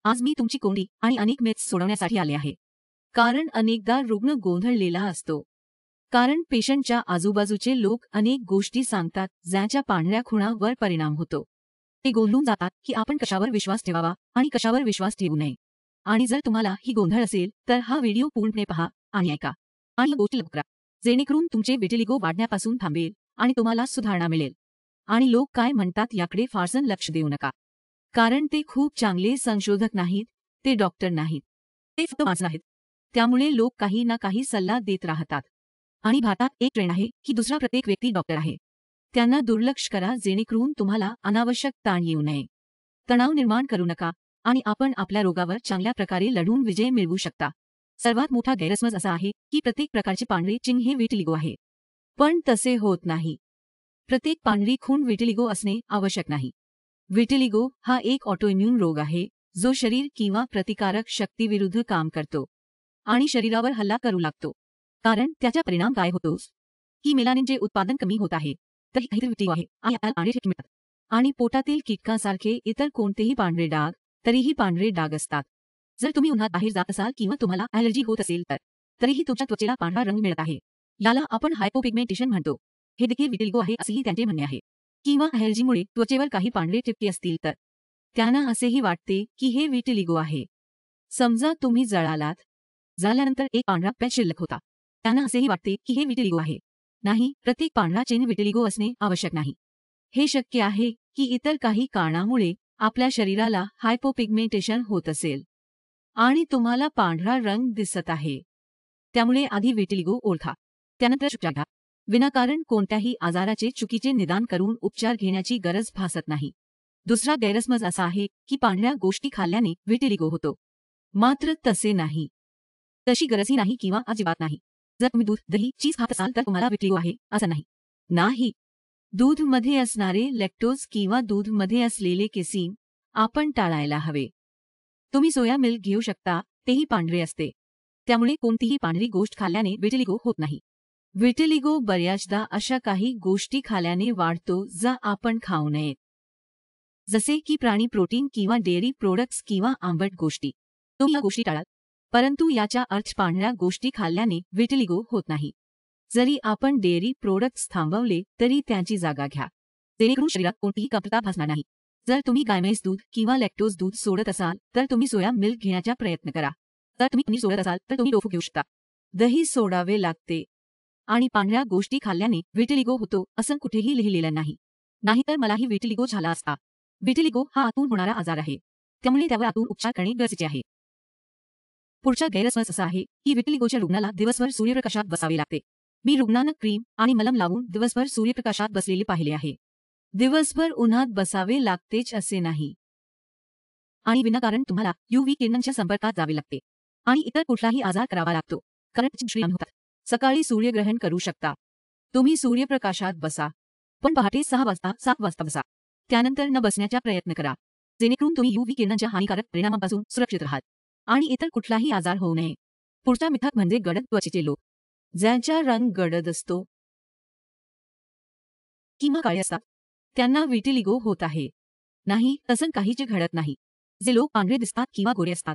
आज मी तुमची कोंडी आणि अनेक मिथ्स सोडवण्यासाठी आले आहे. कारण अनेकदा रुग्ण गोंधळलेला असतो. कारण पेशंटच्या आजूबाजूचे लोक अनेक गोष्टी सांगतात ज्याच्या पांढऱ्या खुणावर परिणाम होतो. ते गोंधळून जातात की आपण कशावर विश्वास ठेवावा आणि कशावर विश्वास ठेवू नये. आणि जर तुम्हाला ही गोंधळ असेल तर हा व्हिडिओ पूर्णपणे पहा आणि ऐका आणि गोष्टी लवकर करा, जेणेकरून तुमचे विटिलिगो वाढण्यापासून थांबेल आणि तुम्हाला सुधारणा मिळेल. आणि लोक काय म्हणतात याकडे फारसं लक्ष देऊ नका. कारण ते खूप चांगले संशोधक नाहीत, ते डॉक्टर नाहीत, ते फक्त माणसं आहेत. त्यामुळे लोक काही ना काही सल्ला देत राहतात. आणि भारतात एक ट्रेंड आहे की दुसरा प्रत्येक व्यक्ती डॉक्टर आहे. त्यांना दुर्लक्ष करा जेणेकरून तुम्हाला अनावश्यक ताण येऊ नये. तणाव निर्माण करू नका आणि आपण आपल्या रोगावर चांगल्या प्रकारे लढून विजय मिळवू शकता. सर्वात मोठा गैरसमज असा आहे की प्रत्येक प्रकारचे पांढरे चिन्ह हे विटिलिगो आहे. पण तसे होत नाही. प्रत्येक पांढरी खूण विटिलिगो असणे आवश्यक नाही. विटिलिगो हा एक ऑटोइम्यून रोग आहे जो शरीर किंवा प्रतिकारक शक्तीविरुद्ध काम करतो आणि शरीरावर हल्ला करू लागतो. कारण त्याचा परिणाम काय होतो की मेलानिनचे उत्पादन कमी होत आहे, तर काहीतरी विटिलिगो आहे आणि आपल्याला पांढरे ठिपके मिळतात. आणि पोटातील कीटकांसारखे इतर कोणतेही पांढरे डाग तरीही पांढरे डाग असतात. जर तुम्ही उन्हात बाहेर जात असाल किंवा तुम्हाला ॲलर्जी होत असेल तर तरीही तुमच्या त्वचेला पांढरा रंग मिळत आहे. याला आपण हायपोपिगमेंटेशन म्हणतो. हे देखील विटिलिगो आहे असेही त्यांचे म्हणणे आहे. किंवा ॲलर्जीमुळे त्वचेवर काही पांढरे ठिपके असतील तर त्यांना असेही वाटते की हे विटिलिगो आहे. समजा तुम्ही जळाल्यानंतर एक पांढरा पॅच शिल्लक होता. त्यांना असेही वाटते की हे विटिलिगो आहे. नाही, प्रत्येक पांढरा चिन्ह विटिलिगो असणे आवश्यक नाही. हे शक्य आहे की इतर काही कारणामुळे आपल्या शरीराला हायपोपिगमेंटेशन होत असेल आणि तुम्हाला पांढरा रंग दिसत आहे. त्यामुळे आधी विटिलिगो ओळखा, त्यानंतर उपचार घ्या. विनाकारण कोणत्याही आजाराचे चुकीचे निदान करून उपचार घेण्याची गरज भासत नाही. दुसरा गैरसमज असा आहे की पांढऱ्या गोष्टी खाल्ल्याने विटिलिगो होतो. मात्र तसे नाही. तशी गरजही नाही किंवा अजिबात नाही. जर तुम्ही दूध, दही, चीज खात असाल तर तुम्हाला विटिलिगो आहे असं नाही. नाही. दूधमध्ये असणारे लॅक्टोज किंवा दूधमध्ये असलेले केसीन आपण टाळायला हवे. तुम्ही सोया मिल्क घेऊ शकता, तेही पांढरे असते. त्यामुळे कोणतीही पांढरी गोष्ट खाल्ल्याने विटिलिगो होत नाही. विटिलिगो बऱ्याचदा अशा काही गोष्टी खाल्ल्याने वाढतो ज्या आपण खाऊ नयेत. जसे की प्राणी प्रोटीन किंवा डेअरी प्रोडक्ट्स किंवा आंबट गोष्टी. तुम्ही या गोष्टी टाळाल, परंतु याचा अर्थ पांढऱ्या गोष्टी खाल्ल्याने विटिलिगो होत नाही. जरी आपण डेअरी प्रोडक्ट्स थांबवले तरी त्यांची जागा घ्या, जेणेकरून शरीरात कोणतीही कमतरता भासणार नाही. जर तुम्ही गायमेस दूध किंवा लॅक्टोज दूध सोडत असाल तर तुम्ही सोया मिल्क घेण्याचा प्रयत्न करा. जर तुम्ही पनीर सोडत असाल तर तुम्ही टोफू घेऊ शकता. दही सोडावे लागते. आणि पांढऱ्या गोष्टी खाल्ल्याने विटिलिगो होतो असं कुठेही लिहिलेलं नाही. नाहीतर मलाही विटिलिगो झाला असता. विटिलिगो हा आतून होणारा आजार आहे, त्यामुळे त्यावर आतून उपचार करणे गरजेचे आहे. पुढचा गैरसमज असा आहे की विटिलिगोच्या रुग्णाला दिवसभर सूर्यप्रकाशात बसावे लागते. मी रुग्णांना क्रीम आणि मलम लावून दिवसभर सूर्यप्रकाशात बसलेले पाहिले आहे. दिवसभर उन्हात बसावे लागतेच असे नाही. आणि विनाकारण तुम्हाला UV किरणांच्या संपर्कात जावे लागते आणि इतर कुठलाही आजार करावा लागतो, कारण त्याची होतात. सकाळी सूर्यग्रहण करू शकता. तुम्ही सूर्यप्रकाशात बसा, पण पहाटे 6 वाजता 7 वाजता बसा. त्यानंतर न बसण्याचा प्रयत्न करा, जेणेकरून तुम्ही UV किरणांच्या हानिकारक परिणामापासून सुरक्षित राहाल आणि इतर कुठलाही आजार होऊ नये. पुढचा मिथक म्हणजे गडद त्वचेचे लोक. ज्यांचा रंग गडद असतो किंवा काळे असतात त्यांना विटिलिगो होत आहे. नाही, तसं काहीच घडत नाही. जे लोक पांढरे दिसतात किंवा गोरे असतात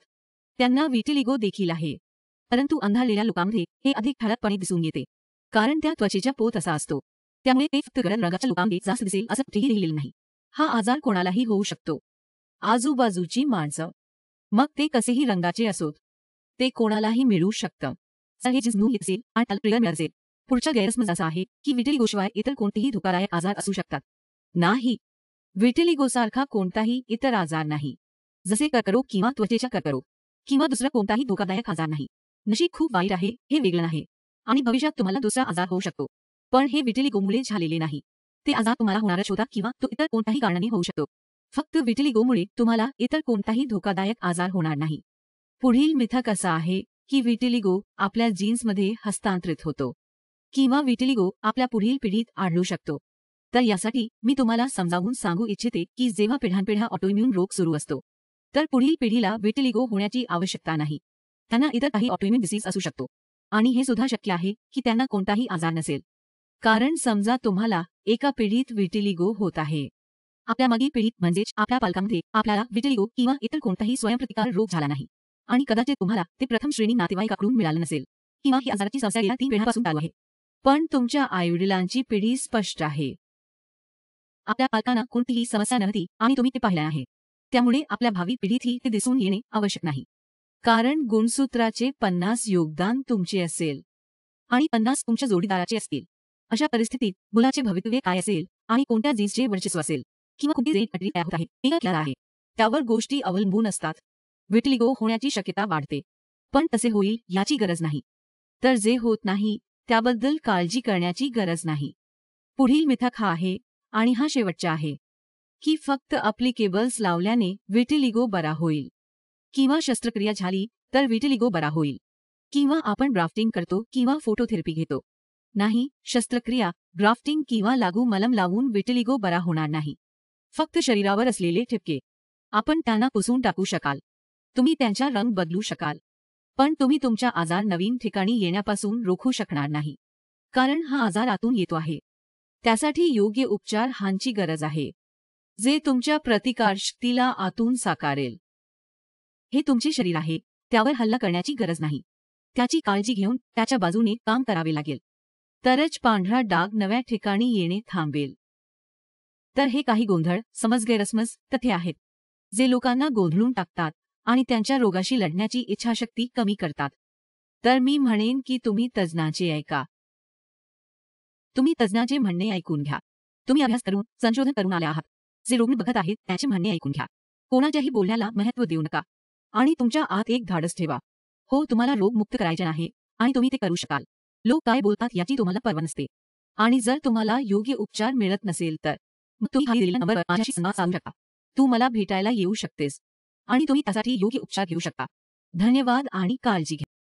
त्यांना विटिलिगो देखील आहे. परंतु अंधारलेल्या लोकांमध्ये हे अधिक ठळकपणे दिसून येते, कारण त्या त्वचेचा पोत असा असतो. त्यामुळे ते फक्त गडद रंगाच्या लोकांमध्ये जास्त दिसेल असं कुठेही लिहिलेलं नाही. हा आजार कोणालाही होऊ शकतो. आजूबाजूची माणसं, मग ते कसेही रंगाचे असोत, ते कोणालाही मिळू शकतं. जर हे जिन्स येत असेल आणि त्याला ट्रिगर मिळत असेल. पुढचा गैरसमज असा आहे की विटिलिगोशिवाय इतर कोणतेही धोकादायक आजार असू शकतात. नाही, विटिलिगोसारखा कोणताही इतर आजार नाही, जसे कर्करोग किंवा त्वचेचा कर्करोग किंवा दुसरा कोणताही धोकादायक आजार नाही. नशीब खूप वाईट आहे, हे वेगळं आहे आणि भविष्यात तुम्हाला दुसरा आजार होऊ शकतो. पण हे विटिलिगोमुळे झालेले नाही. ते आजार तुम्हाला होणारच होता किंवा तो इतर कोणत्याही कारणाने होऊ शकतो. फक्त विटिलिगोमुळे तुम्हाला इतर कोणताही धोकादायक आजार होणार नाही. पुढील मिथक असा आहे की विटिलिगो आपल्या जीन्समध्ये हस्तांतरित होतो किंवा विटिलिगो आपल्या पुढील पिढीत आढळू शकतो. तर यासाठी मी तुम्हाला समजावून सांगू इच्छिते की जेव्हा पिढ्यानपिढ्या ऑटोइम्यून रोग सुरू असतो तर पुढील पिढीला विटिलिगो होण्याची आवश्यकता नाही. त्यांना इतर काही ऑटोइम्यून डिसीज असू शकतो आणि हे सुद्धा शक्य आहे की त्यांना कोणताही आजार नसेल. कारण समजा तुम्हाला एका पिढीत विटिलिगो होत आहे आपल्या मागील पिढीत म्हणजेच आपल्या पालकांमध्ये आपल्याला विटिलिगो किंवा इतर कोणताही स्वयंप्रतिकार रोग झाला नाही आणि कदाचित तुम्हाला ते प्रथम श्रेणी नातेवाईकाकडून मिळालं नसेल किंवा ही आजाराची समस्या गेल्या 3 पिढ्यांपासून चालू आहे. पण तुमच्या आईवडिलांची पिढी स्पष्ट आहे. आपल्या पालकांना कोणतीही समस्या नव्हती आणि तुम्ही ते पाहिलं आहे. त्यामुळे आपल्या भावी पिढीतही ते दिसून येणे आवश्यक नाही. कारण गुणसूत्राचे 50 योगदान तुमचे असेल आणि 50 तुमच्या जोडीदाराचे असतील. अशा परिस्थितीत मुलाचे भवितव्य काय असेल आणि कोणत्या जीन्सचे वर्चस्व असेल किंवा कोणती जेन पटरी तयार होत आहे हे क्लिअर आहे. त्यावर गोष्टी अवलंबून असतात. विटिलिगो होण्याची शक्यता वाढते, पण तसे होईल याची गरज नाही. तर जे होत नाही त्याबद्दल काळजी करण्याची गरज नाही. पुढील मिथक हा आहे आणि हा शेवटचा आहे की फक्त अप्लिकेबल्स लावल्याने विटिलिगो बरा होईल किंवा शस्त्रक्रिया झाली तर विटिलिगो बरा होईल किंवा आपण ग्राफ्टिंग करतो किंवा फोटोथेरपी घेतो. नाही, शस्त्रक्रिया, ग्राफ्टिंग किंवा लागू मलम लावून विटिलिगो बरा होणार नाही. फक्त शरीरावर असलेले ठिपके आपण त्यांना पुसून टाकू शकाल. तुम्ही त्यांचा रंग बदलू शकाल, पण तुम्ही तुमचा आजार नवीन ठिकाणी येण्यापासून रोखू शकणार नाही. कारण हा आजार आतून येतो आहे. त्यासाठी योग्य उपचार हांची गरज आहे, जे तुमच्या प्रतिकारशक्तीला आतून साकारेल. हे तुमचे शरीर आहे, त्यावर हल्ला करण्याची गरज नाही. त्याची काळजी घेऊन त्याच्या बाजूने काम करावे लागेल. तरच पांढरा डाग नव्या ठिकाणी येणे थांबेल. तर हे काही गोंधळ, समज, गैरसमज, तथ्ये आहेत, जे लोकांना गोंधळून टाकतात आणि त्यांच्या रोगाशी लढण्याची इच्छाशक्ती कमी करतात. तर मी म्हणेन की तुम्ही तज्ज्ञाचे ऐका. तुम्ही तज्ज्ञाचे म्हणणे ऐकून घ्या. तुम्ही अभ्यास करून, संशोधन करून आले आहात. जे रुग्ण बघत आहेत त्याचे म्हणणे ऐकून घ्या. कोणाच्याही बोलण्याला महत्त्व देऊ नका आणि तुमच्या आत एक धाडस ठेवा. हो, तुम्हाला रोग मुक्त करायचे आहे आणि तुम्ही ते करू शकाल. लोक काय बोलतात याची तुम्हाला पर्वा नसते. आणि जर तुम्हाला योग्य उपचार मिळत नसेल तर मग तुम्ही खाली दिलेल्या नंबरवर माझ्याशी संवाद साधू शकता. तू मला भेटायला येऊ शकतेस आणि तुम्ही त्यासाठी योग्य उपचार घेऊ शकता. धन्यवाद आणि काळजी घ्या.